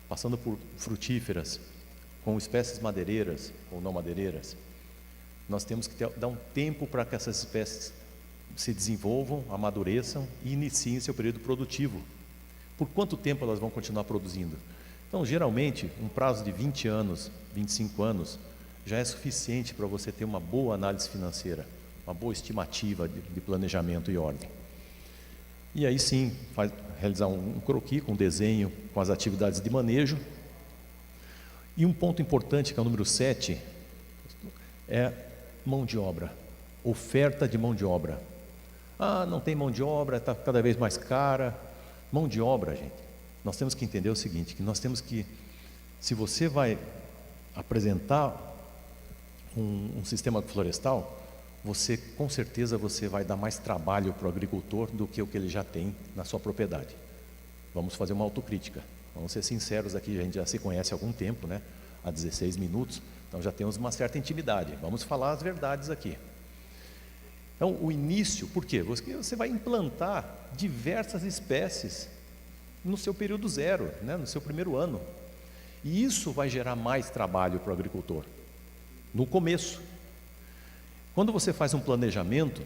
passando por frutíferas, com espécies madeireiras ou não madeireiras, nós temos que dar um tempo para que essas espécies se desenvolvam, amadureçam e iniciem seu período produtivo. Por quanto tempo elas vão continuar produzindo? Então, geralmente, um prazo de 20 anos, 25 anos, já é suficiente para você ter uma boa análise financeira, uma boa estimativa de planejamento e ordem. E aí sim, realizar um croquis com desenho, com as atividades de manejo. E um ponto importante, que é o número 7, é mão de obra, oferta de mão de obra. Ah, não tem mão de obra, está cada vez mais cara. Mão de obra, gente, nós temos que entender o seguinte, que nós temos que, se você vai apresentar um sistema florestal, você, com certeza, você vai dar mais trabalho para o agricultor do que o que ele já tem na sua propriedade. Vamos fazer uma autocrítica, vamos ser sinceros aqui, a gente já se conhece há algum tempo, né? Há 16 minutos, então já temos uma certa intimidade, vamos falar as verdades aqui. Então, o início, por quê? Você vai implantar diversas espécies no seu período zero, né? No seu primeiro ano. E isso vai gerar mais trabalho para o agricultor, no começo. Quando você faz um planejamento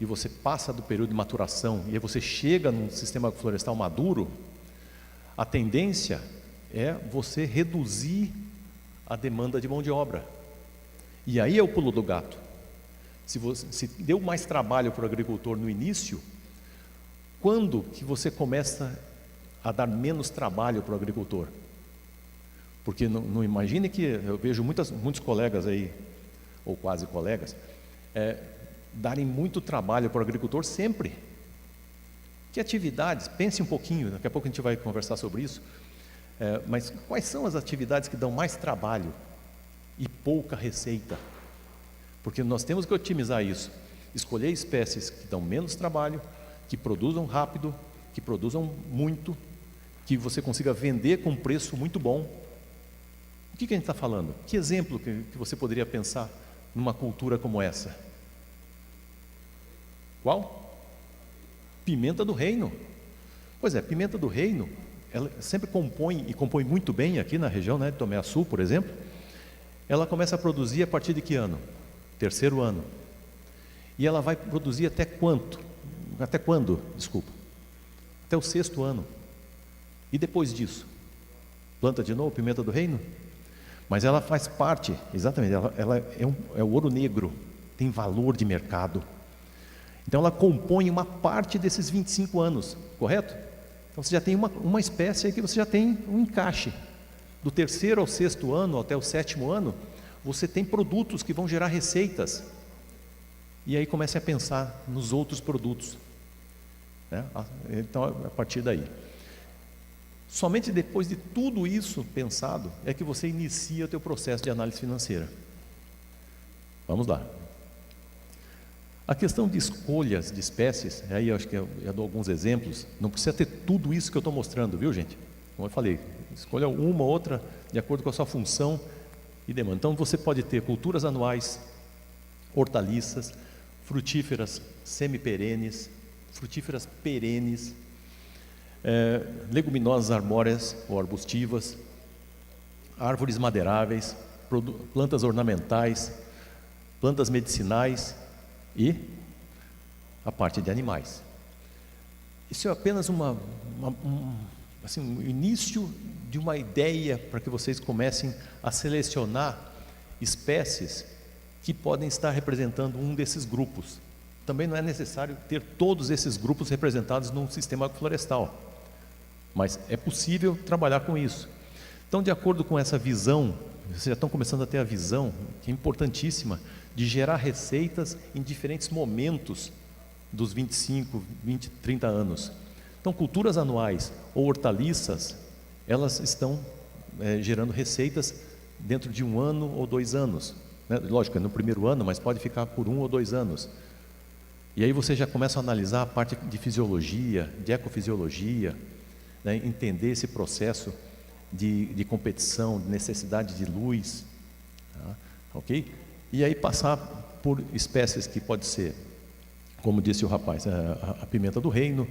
e você passa do período de maturação e aí você chega num sistema florestal maduro, a tendência é você reduzir a demanda de mão de obra. E aí é o pulo do gato. Se deu mais trabalho para o agricultor no início, quando que você começa a dar menos trabalho para o agricultor? Porque não imagine que eu vejo muitos colegas aí, ou quase colegas, darem muito trabalho para o agricultor sempre. Que atividades? Pense um pouquinho, daqui a pouco a gente vai conversar sobre isso. Mas quais são as atividades que dão mais trabalho e pouca receita? Porque nós temos que otimizar isso, escolher espécies que dão menos trabalho, que produzam rápido, que produzam muito, que você consiga vender com um preço muito bom. O que a gente está falando? Que exemplo que você poderia pensar numa cultura como essa? Qual? Pimenta do reino. Pois é, pimenta do reino, ela sempre compõe, e compõe muito bem aqui na região, né, de Tomé Açu, por exemplo. Ela começa a produzir a partir de que ano? Terceiro ano. E ela vai produzir até quanto? Até quando? Desculpa. Até o sexto ano. E depois disso? Planta de novo pimenta do reino? Mas ela faz parte, exatamente, ela é o ouro negro, tem valor de mercado. Então ela compõe uma parte desses 25 anos, correto? Então você já tem uma espécie aí que você já tem um encaixe. Do terceiro ao sexto ano, até o sétimo ano, você tem produtos que vão gerar receitas. E aí comece a pensar nos outros produtos, né? Então, a partir daí. Somente depois de tudo isso pensado, é que você inicia o teu processo de análise financeira. Vamos lá. A questão de escolhas de espécies, aí eu acho que eu dou alguns exemplos, não precisa ter tudo isso que eu estou mostrando, viu, gente? Como eu falei, escolha uma ou outra de acordo com a sua função e demanda. Então você pode ter culturas anuais, hortaliças, frutíferas semiperenes, frutíferas perenes, leguminosas arbóreas ou arbustivas, árvores madeiráveis, plantas ornamentais, plantas medicinais e a parte de animais. Isso é apenas um início de uma ideia para que vocês comecem a selecionar espécies que podem estar representando um desses grupos. Também não é necessário ter todos esses grupos representados num sistema florestal, mas é possível trabalhar com isso. Então, de acordo com essa visão, vocês já estão começando a ter a visão, que é importantíssima, de gerar receitas em diferentes momentos dos 25, 20, 30 anos. Então, culturas anuais ou hortaliças, elas estão gerando receitas dentro de 1 ano ou 2 anos. Né? Lógico, é no primeiro ano, mas pode ficar por 1 ou 2 anos. E aí você já começa a analisar a parte de fisiologia, de ecofisiologia, né? Entender esse processo de competição, de necessidade de luz, tá? Ok? E aí passar por espécies que pode ser, como disse o rapaz, a pimenta do reino,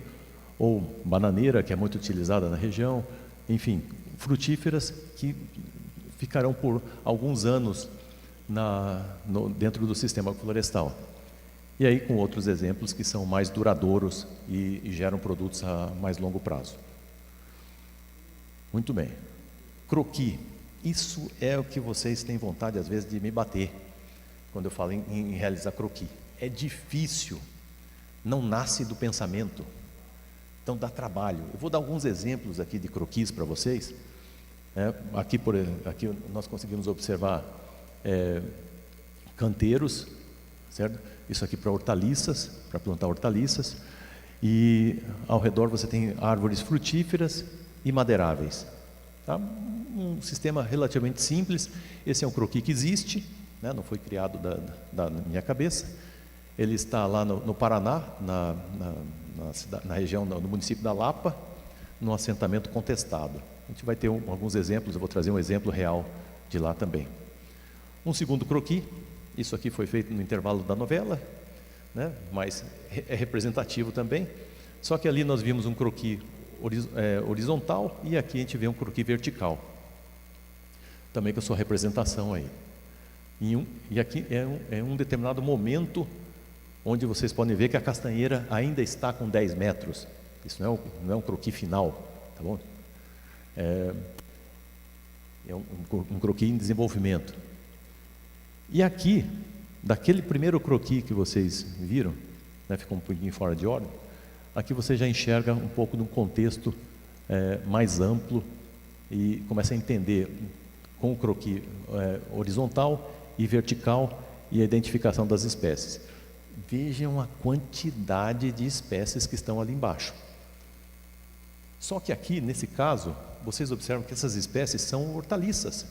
ou bananeira, que é muito utilizada na região, enfim, frutíferas que ficarão por alguns anos dentro do sistema florestal. E aí com outros exemplos que são mais duradouros e geram produtos a mais longo prazo. Muito bem. Croquis. Isso é o que vocês têm vontade, às vezes, de me bater, quando eu falo em realizar croquis. É difícil, não nasce do pensamento, então dá trabalho. Eu vou dar alguns exemplos aqui de croquis para vocês. Aqui nós conseguimos observar canteiros, certo? Isso aqui para hortaliças, para plantar hortaliças. E ao redor você tem árvores frutíferas e madeiráveis. Tá? Um sistema relativamente simples. Esse é um croquis que existe, né? Não foi criado da minha cabeça. Ele está lá no Paraná, na região, no município da Lapa, num assentamento contestado. A gente vai ter alguns exemplos, eu vou trazer um exemplo real de lá também. Um segundo croquis, isso aqui foi feito no intervalo da novela, né? Mas é representativo também. Só que ali nós vimos um croquis horizontal e aqui a gente vê um croquis vertical. Também com a sua representação aí. E aqui é um determinado momento onde vocês podem ver que a castanheira ainda está com 10 metros. Isso não é um croquis final, tá bom? É um croquis em desenvolvimento. E aqui, daquele primeiro croquis que vocês viram, né, ficou um pouquinho fora de ordem, aqui você já enxerga um pouco de um contexto mais amplo e começa a entender com o croquis horizontal e vertical e a identificação das espécies. Vejam a quantidade de espécies que estão ali embaixo. Só que aqui, nesse caso, vocês observam que essas espécies são hortaliças.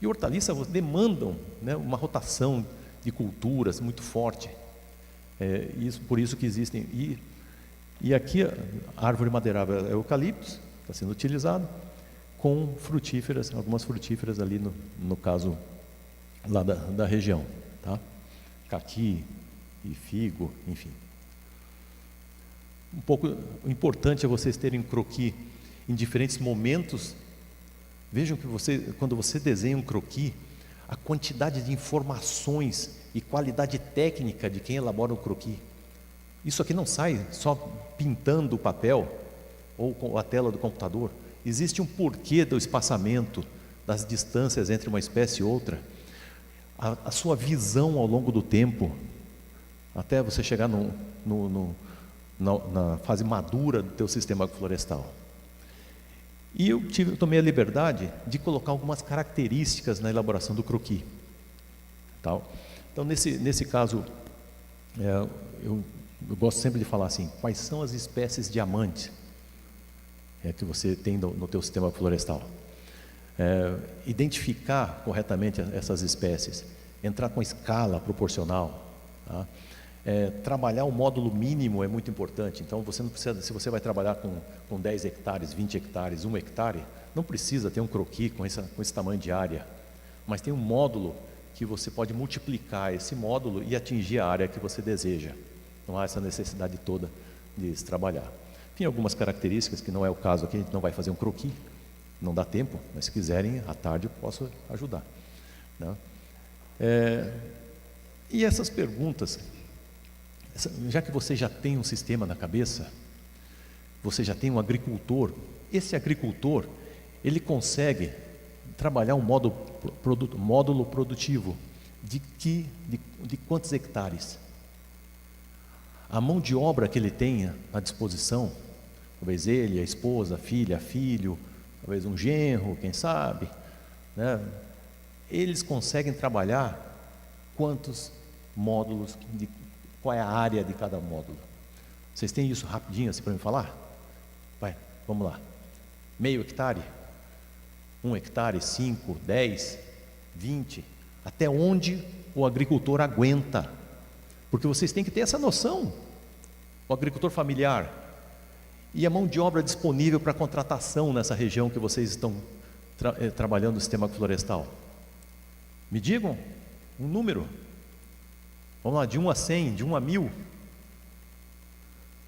E hortaliças demandam, né, uma rotação de culturas muito forte. Por isso que existem. E aqui a árvore madeirável é eucaliptus, está sendo utilizado, com frutíferas, algumas frutíferas ali no caso lá da região. Tá? Caqui e figo, enfim. O importante é vocês terem croquis em diferentes momentos. Vejam que quando você desenha um croquis, a quantidade de informações e qualidade técnica de quem elabora o croquis. Isso aqui não sai só pintando o papel ou com a tela do computador. Existe um porquê do espaçamento, das distâncias entre uma espécie e outra, a sua visão ao longo do tempo, até você chegar na fase madura do teu sistema agroflorestal. E eu tomei a liberdade de colocar algumas características na elaboração do croquis. Tal. Então, nesse caso, eu gosto sempre de falar assim, quais são as espécies diamantes que você tem no teu sistema florestal. Identificar corretamente essas espécies, entrar com escala proporcional, tá? Trabalhar o módulo mínimo é muito importante. Então você não precisa, se você vai trabalhar com 10 hectares, 20 hectares, 1 hectare, não precisa ter um croquis com esse tamanho de área, mas tem um módulo que você pode multiplicar esse módulo e atingir a área que você deseja. Não há essa necessidade toda de se trabalhar. Tem algumas características que não é o caso aqui, a gente não vai fazer um croquis, não dá tempo, mas se quiserem, à tarde eu posso ajudar, né? E essas perguntas, já que você já tem um sistema na cabeça, você já tem um agricultor, esse agricultor, ele consegue trabalhar um módulo produtivo de quantos hectares? A mão de obra que ele tenha à disposição, talvez ele, a esposa, a filha, filho, talvez um genro, quem sabe, né? Eles conseguem trabalhar quantos módulos, qual é a área de cada módulo? Vocês têm isso rapidinho assim para me falar? Vai, vamos lá. Meio hectare? 1 hectare, 5, 10, 20? Até onde o agricultor aguenta? Porque vocês têm que ter essa noção. O agricultor familiar e a mão de obra disponível para contratação nessa região que vocês estão trabalhando no sistema florestal. Me digam um número. Vamos lá, de 1 a 100, de 1 a 1000.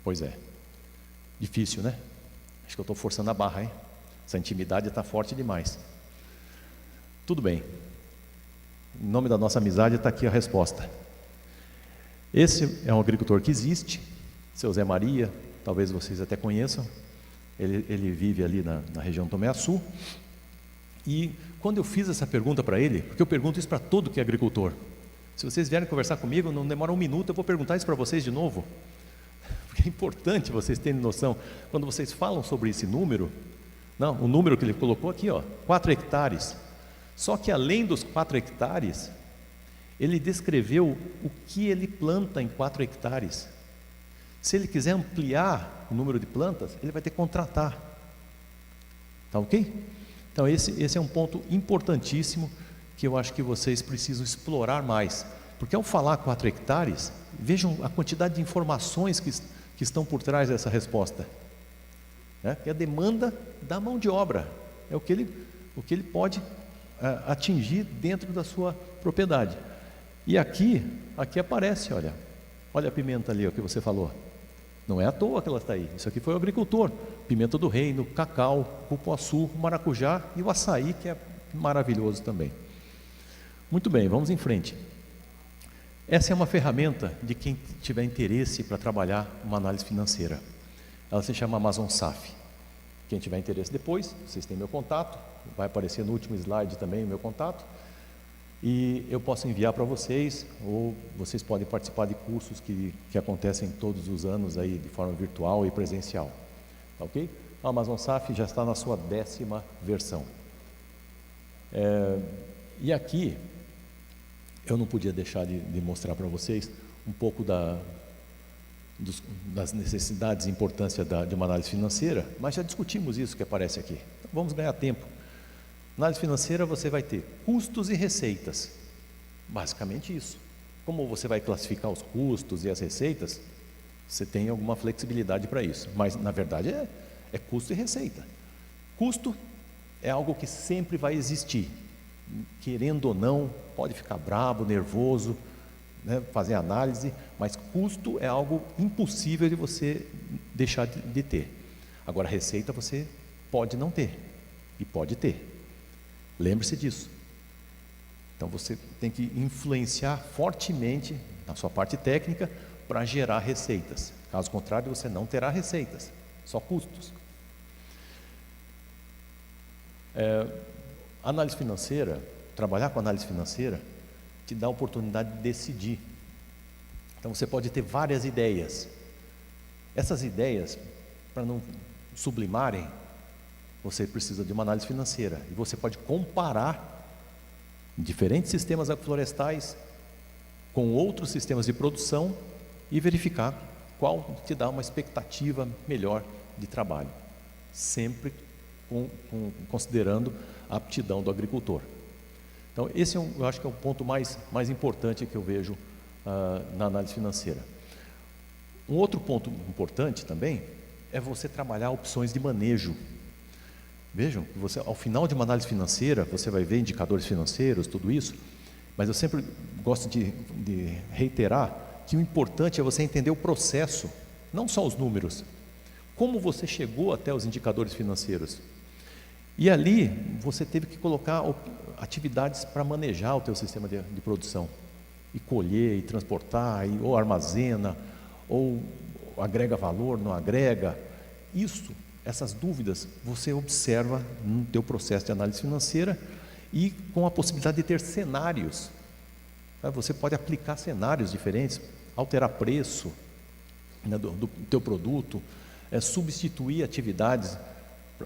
Pois é, difícil, né? Acho que eu estou forçando a barra, hein? Essa intimidade está forte demais. Tudo bem. Em nome da nossa amizade está aqui a resposta. Esse é um agricultor que existe, seu Zé Maria, talvez vocês até conheçam. Ele vive ali na região Tomé Açu. E quando eu fiz essa pergunta para ele, porque eu pergunto isso para todo que é agricultor, se vocês vierem conversar comigo, não demora um minuto, eu vou perguntar isso para vocês de novo, porque é importante vocês terem noção, quando vocês falam sobre esse número, não, o número que ele colocou aqui, 4 hectares, só que além dos 4 hectares, ele descreveu o que ele planta em 4 hectares. Se ele quiser ampliar o número de plantas, ele vai ter que contratar. Tá ok? Então esse é um ponto importantíssimo que eu acho que vocês precisam explorar mais. Porque ao falar 4 hectares, vejam a quantidade de informações que estão por trás dessa resposta. É a demanda da mão de obra. É o que ele pode atingir dentro da sua propriedade. E aqui aparece, olha a pimenta ali, o que você falou. Não é à toa que ela está aí. Isso aqui foi o agricultor. Pimenta do reino, cacau, cupuaçu, maracujá e o açaí, que é maravilhoso também. Muito bem, vamos em frente. Essa é uma ferramenta de quem tiver interesse para trabalhar uma análise financeira. Ela se chama Amazon SAF. Quem tiver interesse depois, vocês têm meu contato. Vai aparecer no último slide também o meu contato. E eu posso enviar para vocês, ou vocês podem participar de cursos que acontecem todos os anos aí de forma virtual e presencial. Tá ok? A Amazon SAF já está na sua 10ª versão. E aqui, eu não podia deixar de mostrar para vocês um pouco das necessidades e importância de uma análise financeira, mas já discutimos isso que aparece aqui. Então, vamos ganhar tempo. Análise financeira, você vai ter custos e receitas, basicamente isso. Como você vai classificar os custos e as receitas, você tem alguma flexibilidade para isso, mas na verdade é custo e receita. Custo é algo que sempre vai existir, querendo ou não, pode ficar bravo, nervoso, né, fazer análise, mas custo é algo impossível de você deixar de ter. Agora, receita você pode não ter e pode ter. Lembre-se disso. Então você tem que influenciar fortemente na sua parte técnica para gerar receitas. Caso contrário, você não terá receitas, só custos. Análise financeira, trabalhar com análise financeira, te dá a oportunidade de decidir. Então você pode ter várias ideias. Essas ideias, para não sublimarem, você precisa de uma análise financeira e você pode comparar diferentes sistemas agroflorestais com outros sistemas de produção e verificar qual te dá uma expectativa melhor de trabalho, sempre considerando a aptidão do agricultor. Então esse eu acho que é o ponto mais importante que eu vejo na análise financeira. Um outro ponto importante também é você trabalhar opções de manejo. Vejam, você, ao final de uma análise financeira, você vai ver indicadores financeiros, tudo isso, mas eu sempre gosto de reiterar que o importante é você entender o processo, não só os números, como você chegou até os indicadores financeiros. E ali você teve que colocar atividades para manejar o teu sistema de produção, e colher, e transportar, ou armazena, ou agrega valor, não agrega. Essas dúvidas você observa no teu processo de análise financeira e com a possibilidade de ter cenários. Você pode aplicar cenários diferentes, alterar preço, né, do teu produto, substituir atividades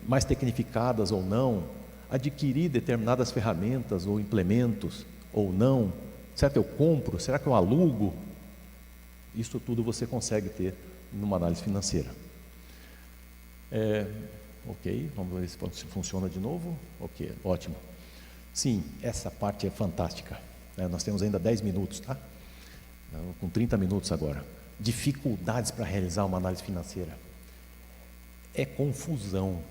mais tecnificadas ou não, adquirir determinadas ferramentas ou implementos ou não. Será que eu compro? Será que eu alugo? Isso tudo você consegue ter numa análise financeira. Ok, vamos ver se funciona de novo. Ok, ótimo. Sim, essa parte é fantástica. Nós temos ainda 10 minutos, tá? Com 30 minutos agora. Dificuldades para realizar uma análise financeira. É confusão.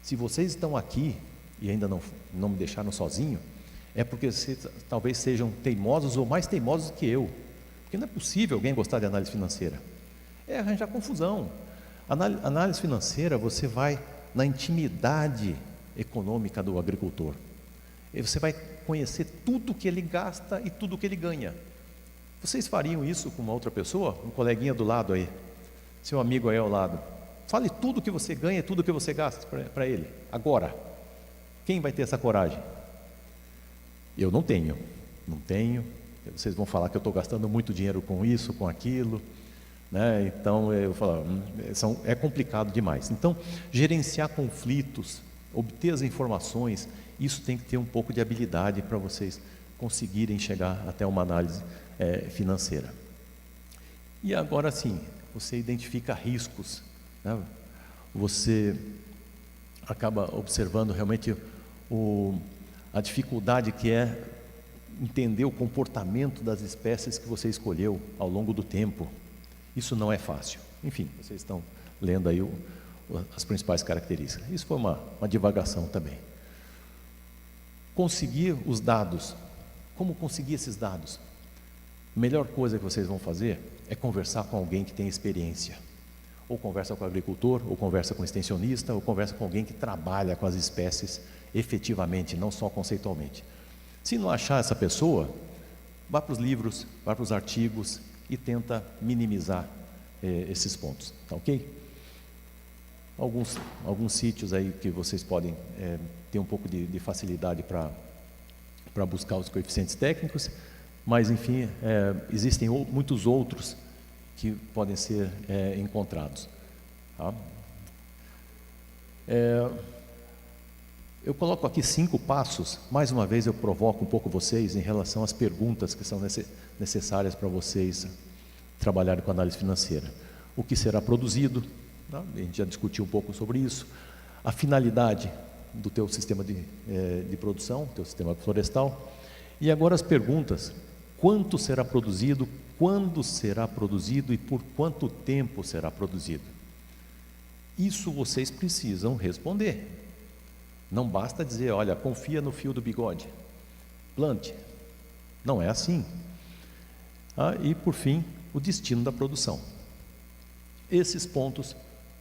Se vocês estão aqui e ainda não me deixaram sozinho, é porque vocês talvez sejam teimosos ou mais teimosos que eu. Porque não é possível alguém gostar de análise financeira. É arranjar confusão. Análise financeira, você vai na intimidade econômica do agricultor. E você vai conhecer tudo que ele gasta e tudo que ele ganha. Vocês fariam isso com uma outra pessoa? Um coleguinha do lado aí, seu amigo aí ao lado. Fale tudo que você ganha e tudo que você gasta para ele. Agora, quem vai ter essa coragem? Eu não tenho. Vocês vão falar que eu estou gastando muito dinheiro com isso, com aquilo, né? Então eu falo, é complicado demais. Então, gerenciar conflitos, obter as informações, isso tem que ter um pouco de habilidade para vocês conseguirem chegar até uma análise financeira. E agora sim, você identifica riscos, né? Você acaba observando realmente a dificuldade que é entender o comportamento das espécies que você escolheu ao longo do tempo. Isso não é fácil. Enfim, vocês estão lendo aí as principais características. Isso foi uma divagação também. Conseguir os dados. Como conseguir esses dados? A melhor coisa que vocês vão fazer é conversar com alguém que tem experiência. Ou conversa com o agricultor, ou conversa com o extensionista, ou conversa com alguém que trabalha com as espécies efetivamente, não só conceitualmente. Se não achar essa pessoa, vá para os livros, vá para os artigos e tenta minimizar esses pontos, tá ok? Alguns sítios aí que vocês podem ter um pouco de facilidade para buscar os coeficientes técnicos, mas enfim, existem muitos outros que podem ser encontrados, tá? Eu coloco aqui 5 passos. Mais uma vez eu provoco um pouco vocês em relação às perguntas que são necessárias para vocês trabalharem com análise financeira. O que será produzido, tá? A gente já discutiu um pouco sobre isso. A finalidade do teu sistema de produção, teu sistema florestal. E agora as perguntas: quanto será produzido, quando será produzido e por quanto tempo será produzido? Isso vocês precisam responder. Não basta dizer, olha, confia no fio do bigode, plante. Não é assim. E por fim, o destino da produção. Esses pontos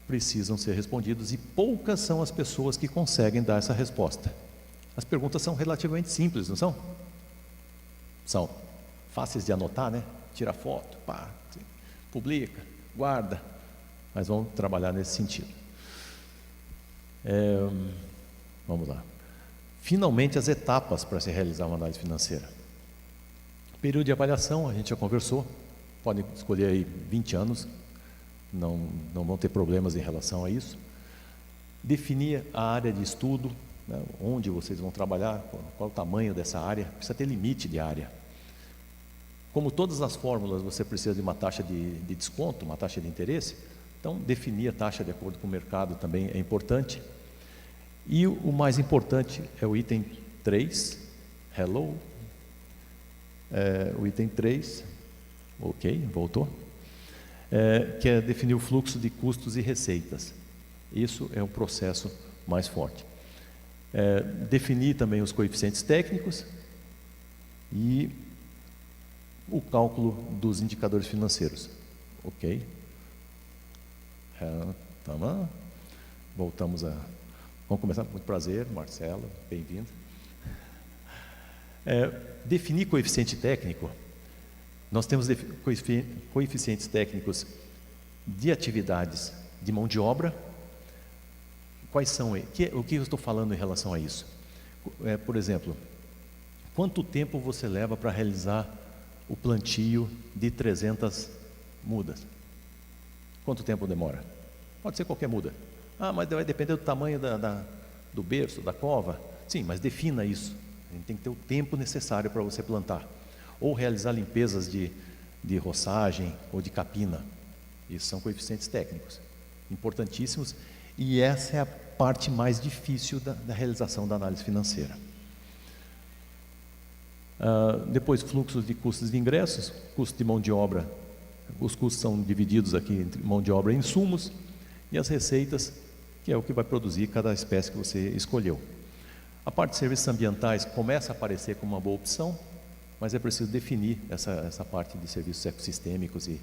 precisam ser respondidos e poucas são as pessoas que conseguem dar essa resposta. As perguntas são relativamente simples, não são? São fáceis de anotar, né? Tira foto, pá, publica, guarda. Mas vamos trabalhar nesse sentido. Vamos lá. Finalmente, as etapas para se realizar uma análise financeira. Período de avaliação, a gente já conversou. Podem escolher aí 20 anos. Não vão ter problemas em relação a isso. Definir a área de estudo, né, onde vocês vão trabalhar, qual o tamanho dessa área. Precisa ter limite de área. Como todas as fórmulas, você precisa de uma taxa de desconto, uma taxa de interesse. Então, definir a taxa de acordo com o mercado também é importante. E o mais importante é o item 3, hello, o item 3, ok, voltou, que é definir o fluxo de custos e receitas. Isso é o processo mais forte. Definir também os coeficientes técnicos e o cálculo dos indicadores financeiros, ok. Voltamos Vamos começar. Muito prazer, Marcelo, bem-vindo. Definir coeficiente técnico. Nós temos coeficientes técnicos de atividades de mão de obra. Quais são? O que eu estou falando em relação a isso? Por exemplo, quanto tempo você leva para realizar o plantio de 300 mudas? Quanto tempo demora? Pode ser qualquer muda. Mas vai depender do tamanho do berço, da cova. Sim, mas defina isso. A gente tem que ter o tempo necessário para você plantar. Ou realizar limpezas de roçagem ou de capina. Isso são coeficientes técnicos importantíssimos. E essa é a parte mais difícil da realização da análise financeira. Depois, fluxos de custos de ingressos, custo de mão de obra. Os custos são divididos aqui entre mão de obra e insumos. E as receitas, que é o que vai produzir cada espécie que você escolheu. A parte de serviços ambientais começa a aparecer como uma boa opção, mas é preciso definir essa parte de serviços ecossistêmicos e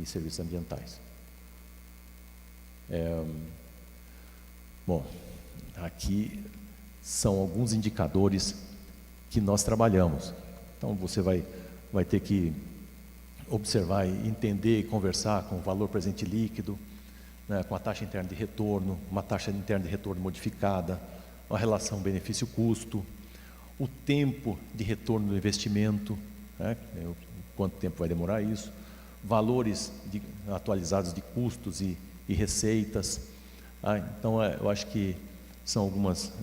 serviços ambientais. Bom, aqui são alguns indicadores que nós trabalhamos. Então, você vai ter que observar, entender e conversar com o valor presente líquido, né, com a taxa interna de retorno, uma taxa interna de retorno modificada, a relação benefício-custo, o tempo de retorno do investimento, né, quanto tempo vai demorar isso, valores atualizados de custos e receitas. Então, eu acho que são algumas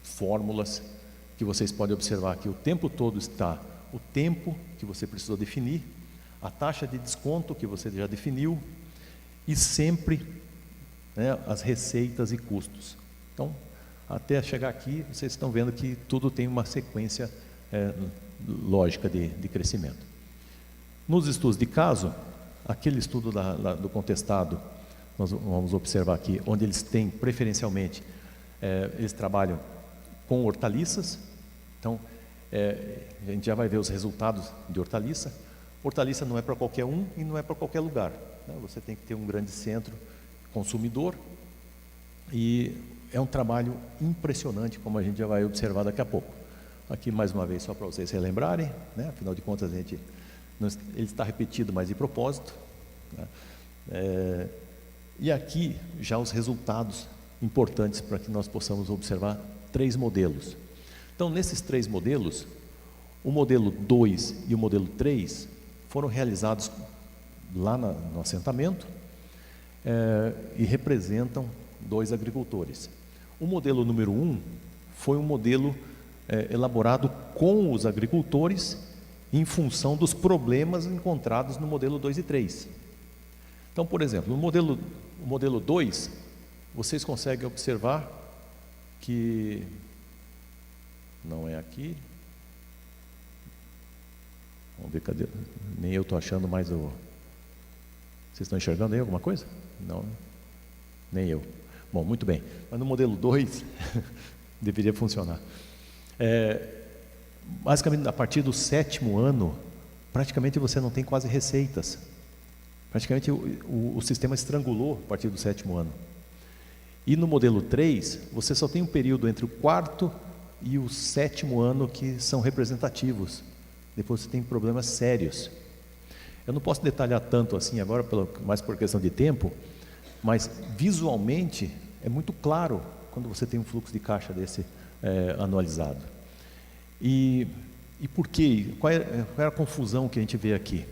fórmulas que vocês podem observar que o tempo todo está o tempo que você precisou definir, a taxa de desconto que você já definiu e sempre, né, as receitas e custos. Então, até chegar aqui, vocês estão vendo que tudo tem uma sequência lógica de crescimento. Nos estudos de caso, aquele estudo do contestado, nós vamos observar aqui, onde eles têm preferencialmente, eles trabalham com hortaliças. Então, a gente já vai ver os resultados de hortaliça. Hortaliça não é para qualquer um e não é para qualquer lugar, né? Você tem que ter um grande centro consumidor e é um trabalho impressionante, como a gente já vai observar daqui a pouco. Aqui mais uma vez só para vocês relembrarem, né? Afinal de contas ele está repetido, mas de propósito, né? E aqui já os resultados importantes para que nós possamos observar 3 modelos. Então, nesses 3 modelos, o modelo 2 e o modelo 3 foram realizados lá no assentamento e representam 2 agricultores. O modelo número 1 foi um modelo elaborado com os agricultores em função dos problemas encontrados no modelo 2 e 3. Então, por exemplo, no modelo 2, vocês conseguem observar que não é aqui. Vamos ver, cadê? Nem eu estou achando mais o... Vocês estão enxergando aí alguma coisa? Não, nem eu. Bom, muito bem. Mas no modelo 2, deveria funcionar. Basicamente, a partir do 7º ano, praticamente você não tem quase receitas. Praticamente o sistema estrangulou a partir do 7º ano. E no modelo 3, você só tem um período entre o 4º e o 7º ano que são representativos. Depois você tem problemas sérios. Eu não posso detalhar tanto assim agora, mais por questão de tempo, mas visualmente é muito claro quando você tem um fluxo de caixa desse anualizado. E por quê? Qual é a confusão que a gente vê aqui?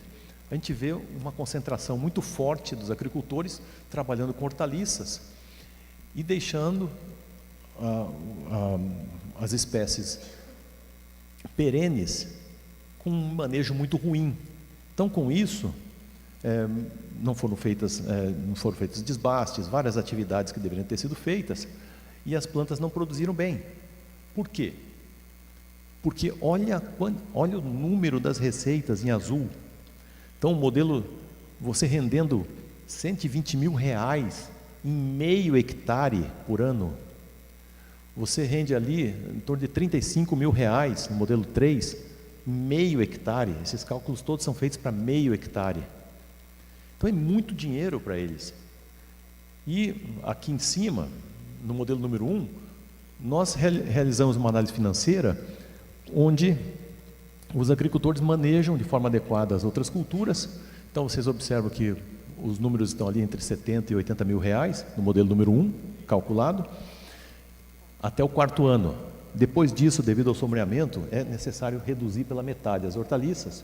A gente vê uma concentração muito forte dos agricultores trabalhando com hortaliças e deixando as espécies perenes com um manejo muito ruim. Então, com isso, não foram feitos desbastes, várias atividades que deveriam ter sido feitas, e as plantas não produziram bem. Por quê? Porque olha o número das receitas em azul. Então, o modelo, você rendendo 120 mil reais em meio hectare por ano, você rende ali em torno de 35 mil reais no modelo 3, meio hectare. Esses cálculos todos são feitos para meio hectare. Então é muito dinheiro para eles. E aqui em cima, no modelo número 1, nós realizamos uma análise financeira onde os agricultores manejam de forma adequada as outras culturas. Então vocês observam que os números estão ali entre 70 e 80 mil reais no modelo número 1, calculado, até o 4º ano. Depois disso, devido ao sombreamento, é necessário reduzir pela metade as hortaliças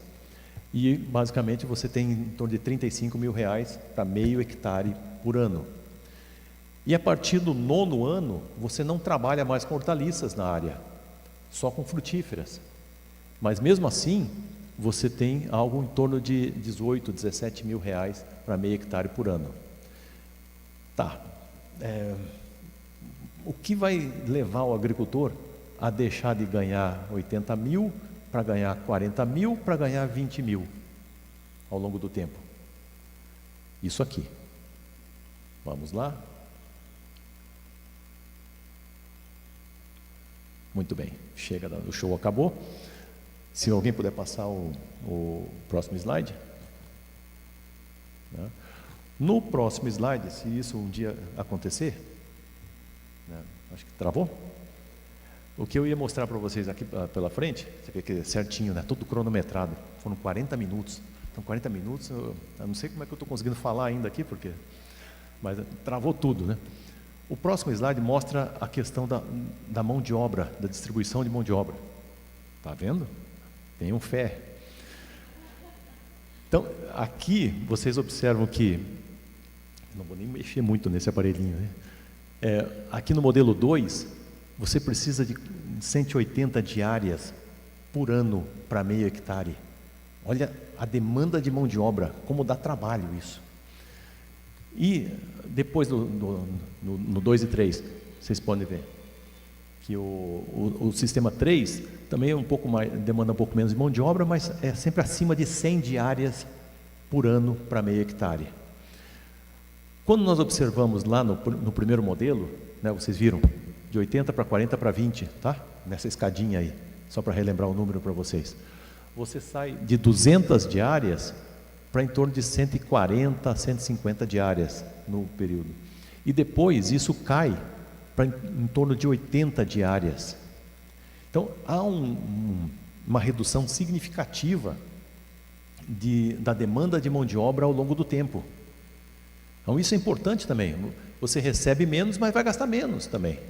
e basicamente você tem em torno de 35 mil reais para meio hectare por ano. E a partir do 9º ano, você não trabalha mais com hortaliças na área, só com frutíferas. Mas mesmo assim, você tem algo em torno de 18, 17 mil reais para meio hectare por ano. Tá. O que vai levar o agricultor a deixar de ganhar 80 mil para ganhar 40 mil, para ganhar 20 mil ao longo do tempo? Isso aqui. Vamos lá? Muito bem, chega, o show acabou. Se alguém puder passar o próximo slide. No próximo slide, se isso um dia acontecer, né? Acho que travou. O que eu ia mostrar para vocês aqui pela frente, você vê que é certinho, né? Tudo cronometrado, foram 40 minutos. Então 40 minutos, eu não sei como é que eu estou conseguindo falar ainda aqui, mas travou tudo, né? O próximo slide mostra a questão da mão de obra, da distribuição de mão de obra. Está vendo? Tenham fé. Então, aqui vocês observam que, não vou nem mexer muito nesse aparelhinho, né? Aqui no modelo 2, você precisa de 180 diárias por ano para meio hectare. Olha a demanda de mão de obra, como dá trabalho isso. E depois no 2 e 3, vocês podem ver que o sistema 3 também é um pouco mais, demanda um pouco menos de mão de obra, mas é sempre acima de 100 diárias por ano para meio hectare. Quando nós observamos lá no primeiro modelo, né, vocês viram, de 80 para 40 para 20, tá? Nessa escadinha aí, só para relembrar o número para vocês. Você sai de 200 diárias para em torno de 140, 150 diárias no período. E depois isso cai para em torno de 80 diárias. Então, há uma redução significativa da demanda de mão de obra ao longo do tempo. Então, isso é importante também. Você recebe menos, mas vai gastar menos também.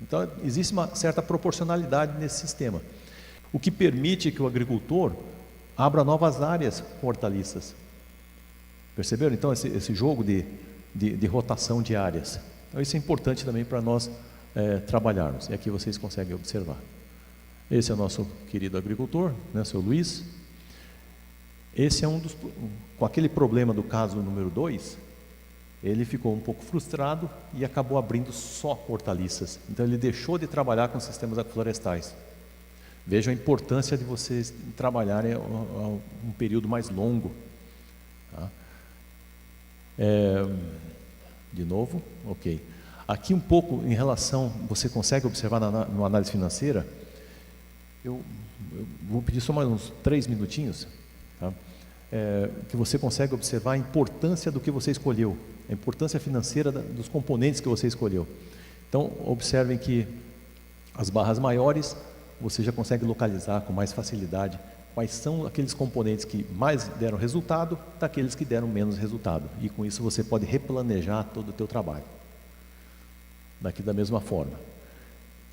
Então, existe uma certa proporcionalidade nesse sistema, o que permite que o agricultor abra novas áreas com hortaliças. Perceberam? Então, esse jogo de rotação de áreas. Então, isso é importante também para nós trabalharmos. E aqui vocês conseguem observar. Esse é o nosso querido agricultor, né, seu Luiz. Esse é com aquele problema do caso número 2, ele ficou um pouco frustrado e acabou abrindo só hortaliças. Então, ele deixou de trabalhar com sistemas agroflorestais. Vejam a importância de vocês trabalharem um período mais longo. Tá? De novo, ok. Aqui um pouco em relação, você consegue observar na análise financeira, eu vou pedir só mais uns 3 minutinhos, tá? Que você consegue observar a importância do que você escolheu, a importância financeira dos componentes que você escolheu. Então, observem que as barras maiores, você já consegue localizar com mais facilidade quais são aqueles componentes que mais deram resultado, daqueles que deram menos resultado. E com isso você pode replanejar todo o teu trabalho. Daqui da mesma forma.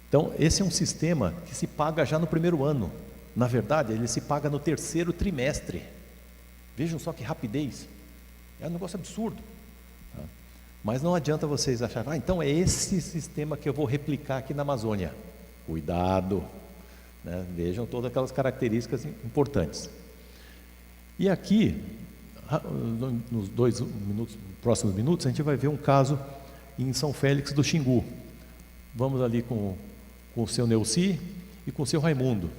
Então, esse é um sistema que se paga já no primeiro ano. Na verdade, ele se paga no 3º trimestre. Vejam só que rapidez. É um negócio absurdo. Tá? Mas não adianta vocês acharem, então é esse sistema que eu vou replicar aqui na Amazônia. Cuidado. Né? Vejam todas aquelas características importantes. E aqui, nos próximos minutos, a gente vai ver um caso em São Félix do Xingu. Vamos ali com o seu Neuci e com o seu Raimundo.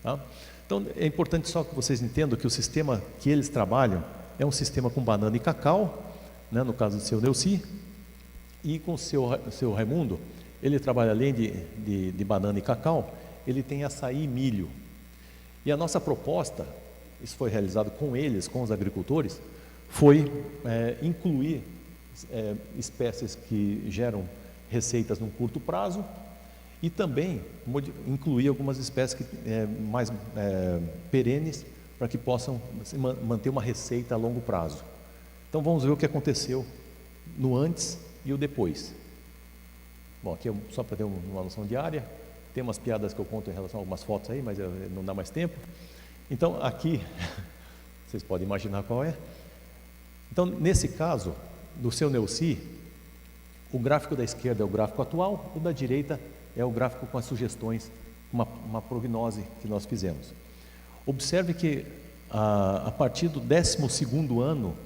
Tá? Então, é importante só que vocês entendam que o sistema que eles trabalham é um sistema com banana e cacau, né, no caso do seu Neuci, e com o seu Raimundo, ele trabalha além de banana e cacau, ele tem açaí e milho. E a nossa proposta, isso foi realizado com eles, com os agricultores, foi incluir espécies que geram receitas num curto prazo e também incluir algumas espécies mais perenes para que possam manter uma receita a longo prazo. Então vamos ver o que aconteceu no antes e o depois. Bom, aqui só para ter uma noção de área, tem umas piadas que eu conto em relação a algumas fotos aí, mas não dá mais tempo. Então aqui, vocês podem imaginar qual é. Então nesse caso, do seu Neuci, o gráfico da esquerda é o gráfico atual, o da direita é o gráfico com as sugestões, uma prognose que nós fizemos. Observe que a partir do 12º ano,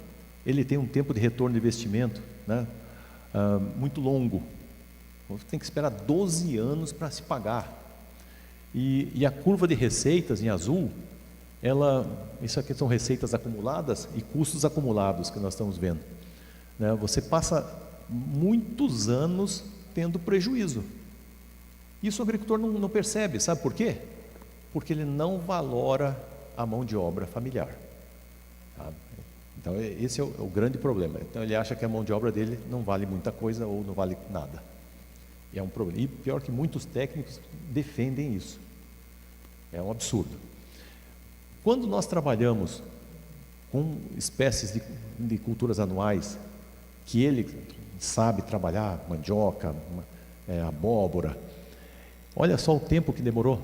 ele tem um tempo de retorno de investimento, né, muito longo. Você tem que esperar 12 anos para se pagar. E a curva de receitas em azul, isso aqui são receitas acumuladas e custos acumulados que nós estamos vendo. Né? Você passa muitos anos tendo prejuízo. Isso o agricultor não percebe, sabe por quê? Porque ele não valora a mão de obra familiar. Tá? Então esse é o grande problema. Então ele acha que a mão de obra dele não vale muita coisa ou não vale nada. E é um problema. E pior que muitos técnicos defendem isso. É um absurdo. Quando nós trabalhamos com espécies de culturas anuais, que ele sabe trabalhar, mandioca, abóbora, olha só o tempo que demorou.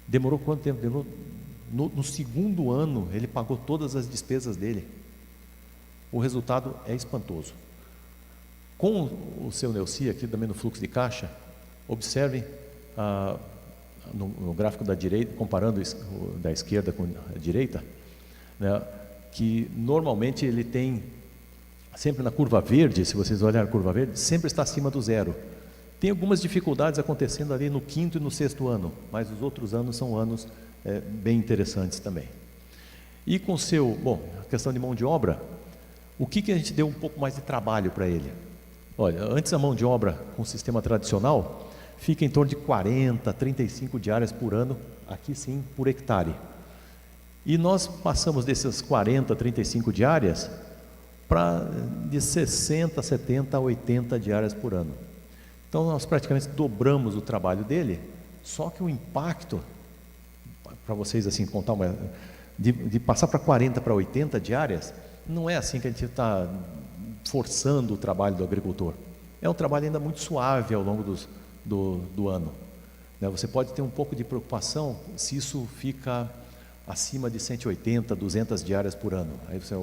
Demorou quanto tempo? Demorou, no segundo ano, ele pagou todas as despesas dele. O resultado é espantoso. Com o seu Neuci, aqui também no fluxo de caixa, observem no gráfico da direita, comparando da esquerda com a direita, né, que normalmente ele tem, sempre na curva verde, se vocês olharem a curva verde, sempre está acima do zero. Tem algumas dificuldades acontecendo ali no 5º e no 6º ano, mas os outros anos são anos bem interessantes também. E com a questão de mão de obra, o que a gente deu um pouco mais de trabalho para ele? Olha, antes a mão de obra com o sistema tradicional fica em torno de 40, 35 diárias por ano, aqui sim, por hectare. E nós passamos dessas 40, 35 diárias para de 60, 70 a 80 diárias por ano. Então nós praticamente dobramos o trabalho dele, só que o impacto, para vocês assim contar de passar para 40 para 80 diárias, não é assim que a gente está forçando o trabalho do agricultor. É um trabalho ainda muito suave ao longo do ano. Você pode ter um pouco de preocupação se isso fica acima de 180, 200 diárias por ano. Aí você,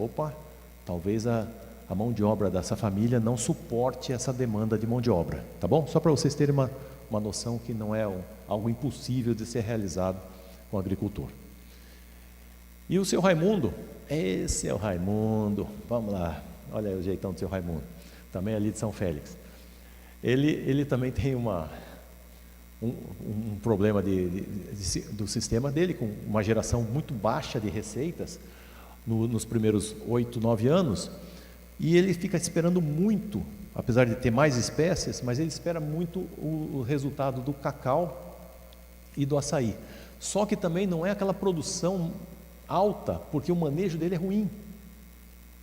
talvez a mão de obra dessa família não suporte essa demanda de mão de obra, tá bom? Só para vocês terem uma noção que não é algo impossível de ser realizado com o agricultor. E o seu Raimundo, esse é o Raimundo, vamos lá, olha aí o jeitão do seu Raimundo, também ali de São Félix. Ele também tem um problema do sistema dele, com uma geração muito baixa de receitas nos primeiros 8, 9 anos, e ele fica esperando muito, apesar de ter mais espécies, mas ele espera muito o resultado do cacau e do açaí. Só que também não é aquela produção alta, porque o manejo dele é ruim.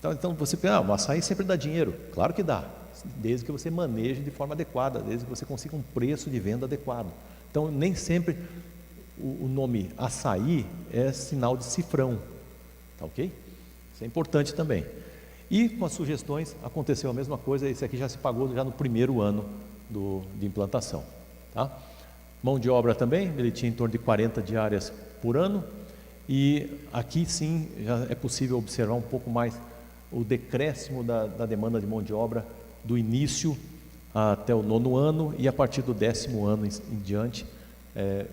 Então você pensa, o açaí sempre dá dinheiro. Claro que dá, desde que você maneje de forma adequada, desde que você consiga um preço de venda adequado. Então nem sempre o nome açaí é sinal de cifrão, tá ok? Isso é importante também. E com as sugestões aconteceu a mesma coisa, esse aqui já se pagou já no primeiro ano de implantação, tá? Mão de obra também, ele tinha em torno de 40 diárias por ano, e aqui sim já é possível observar um pouco mais o decréscimo da demanda de mão de obra do início até o 9º ano, e a partir do 10º ano em diante,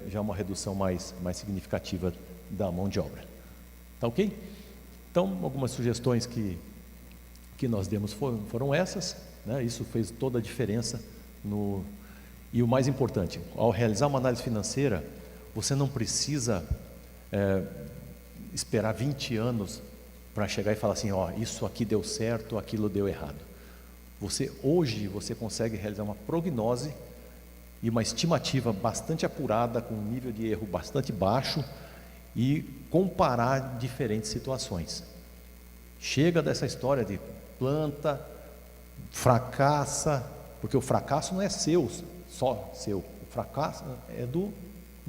já uma redução mais significativa da mão de obra. Tá ok? Então, algumas sugestões que nós demos foram essas, né? Isso fez toda a diferença e o mais importante, ao realizar uma análise financeira, você não precisa esperar 20 anos para chegar e falar assim, isso aqui deu certo, aquilo deu errado. Hoje você consegue realizar uma prognose e uma estimativa bastante apurada, com um nível de erro bastante baixo, e comparar diferentes situações. Chega dessa história de planta, fracassa, porque o fracasso não é só seu, o fracasso é do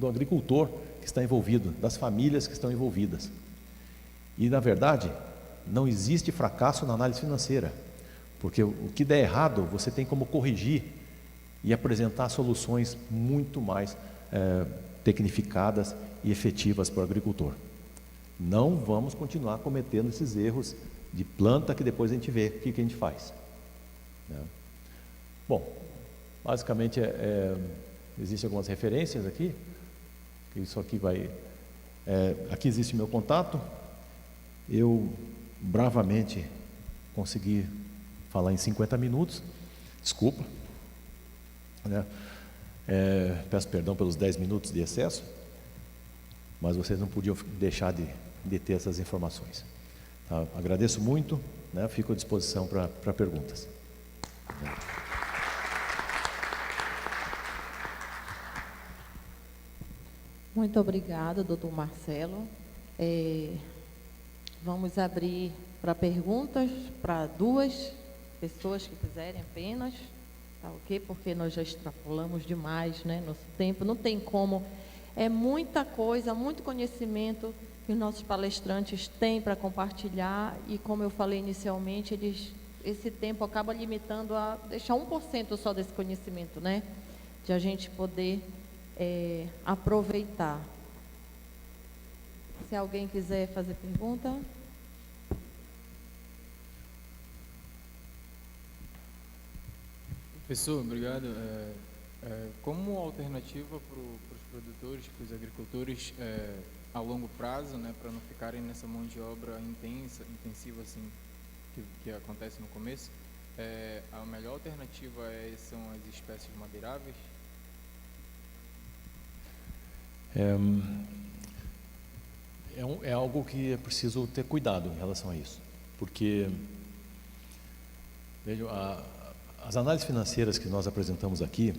agricultor que está envolvido, das famílias que estão envolvidas. E na verdade, não existe fracasso na análise financeira, porque o que der errado, você tem como corrigir e apresentar soluções muito mais tecnificadas e efetivas para o agricultor. Não vamos continuar cometendo esses erros de planta que depois a gente vê o que a gente faz, né? Bom, basicamente existem algumas referências aqui. Isso aqui aqui existe o meu contato. Eu bravamente consegui falar em 50 minutos, desculpa, né? Peço perdão pelos 10 minutos de excesso, mas vocês não podiam deixar de ter essas informações, tá? Agradeço muito, né? Fico à disposição para perguntas. Muito obrigada, doutor Marcelo. Vamos abrir para perguntas para 2 pessoas que quiserem apenas. tá ok? Porque nós já extrapolamos demais, né, nosso tempo. Não tem como. É muita coisa, muito conhecimento que os nossos palestrantes têm para compartilhar e, como eu falei inicialmente, esse tempo acaba limitando a deixar 1% só desse conhecimento, né? De a gente poder aproveitar. Se alguém quiser fazer pergunta. Professor, obrigado. Como alternativa para os produtores, para os agricultores, a longo prazo, né, para não ficarem nessa mão de obra intensiva assim, que acontece no começo, a melhor alternativa são as espécies madeiráveis? É algo que é preciso ter cuidado em relação a isso, porque vejam, as análises financeiras que nós apresentamos aqui,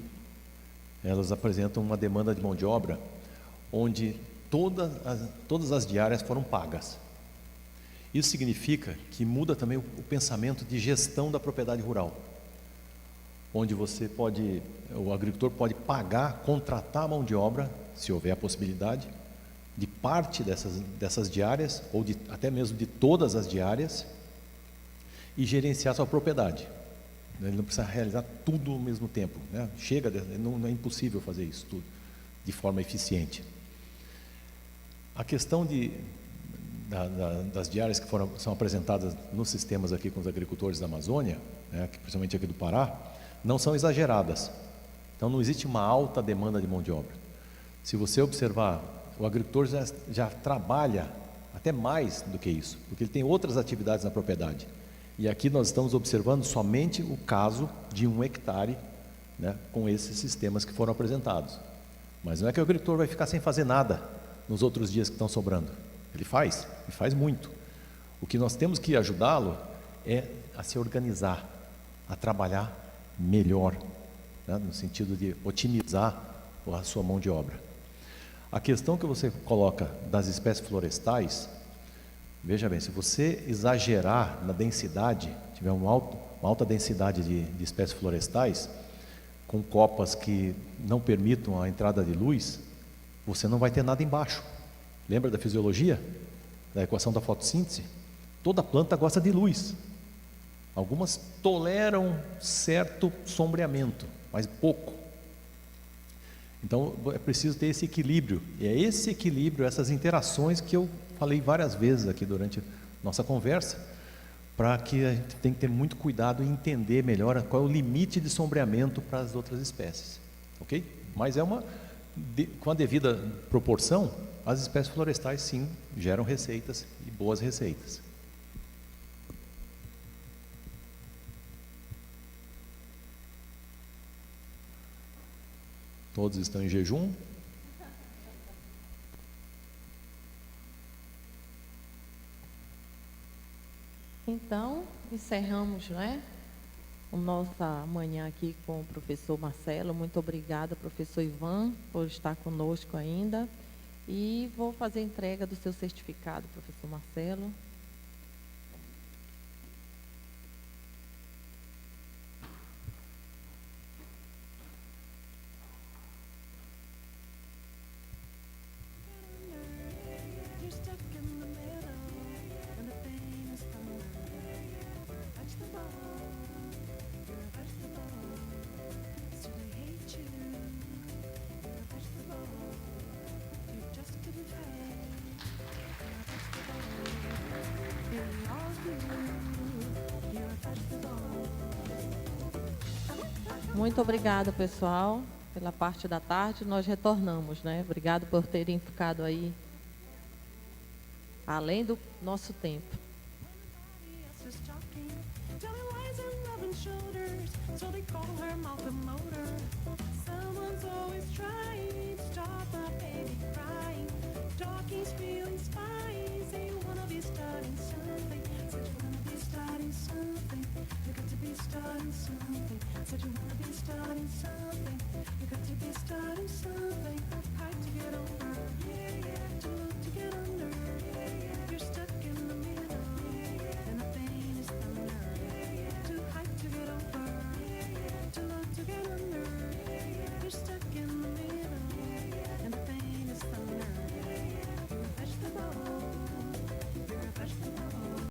elas apresentam uma demanda de mão de obra onde todas as diárias foram pagas. Isso significa que muda também o pensamento de gestão da propriedade rural, onde o agricultor pode pagar, contratar a mão de obra, se houver a possibilidade, de parte dessas diárias, ou até mesmo de todas as diárias, e gerenciar sua propriedade. Ele não precisa realizar tudo ao mesmo tempo, né? Não é impossível fazer isso tudo de forma eficiente. A questão das diárias que são apresentadas nos sistemas aqui com os agricultores da Amazônia, né, principalmente aqui do Pará, não são exageradas. Então não existe uma alta demanda de mão de obra. Se você observar, o agricultor já trabalha até mais do que isso, porque ele tem outras atividades na propriedade. E aqui nós estamos observando somente o caso de 1 hectare, né, com esses sistemas que foram apresentados. Mas não é que o agricultor vai ficar sem fazer nada nos outros dias que estão sobrando. Ele faz muito. O que nós temos que ajudá-lo é a se organizar, a trabalhar melhor, né, no sentido de otimizar a sua mão de obra. A questão que você coloca das espécies florestais, veja bem, se você exagerar na densidade, tiver uma alta densidade de espécies florestais, com copas que não permitam a entrada de luz, você não vai ter nada embaixo. Lembra da fisiologia? Da equação da fotossíntese? Toda planta gosta de luz. Algumas toleram certo sombreamento, mas pouco. Então é preciso ter esse equilíbrio. E é esse equilíbrio, essas interações que eu falei várias vezes aqui durante nossa conversa, para que a gente tem que ter muito cuidado e entender melhor qual é o limite de sombreamento para as outras espécies, ok? Mas com a devida proporção, as espécies florestais sim geram receitas e boas receitas. Todos estão em jejum? Então, encerramos, né, a nossa manhã aqui com o professor Marcelo. Muito obrigada, professor Ivan, por estar conosco ainda. E vou fazer a entrega do seu certificado, professor Marcelo. Muito obrigada, pessoal, pela parte da tarde. Nós retornamos, né? Obrigado por terem ficado aí além do nosso tempo. Said you wanna be starting something. You got to be starting something.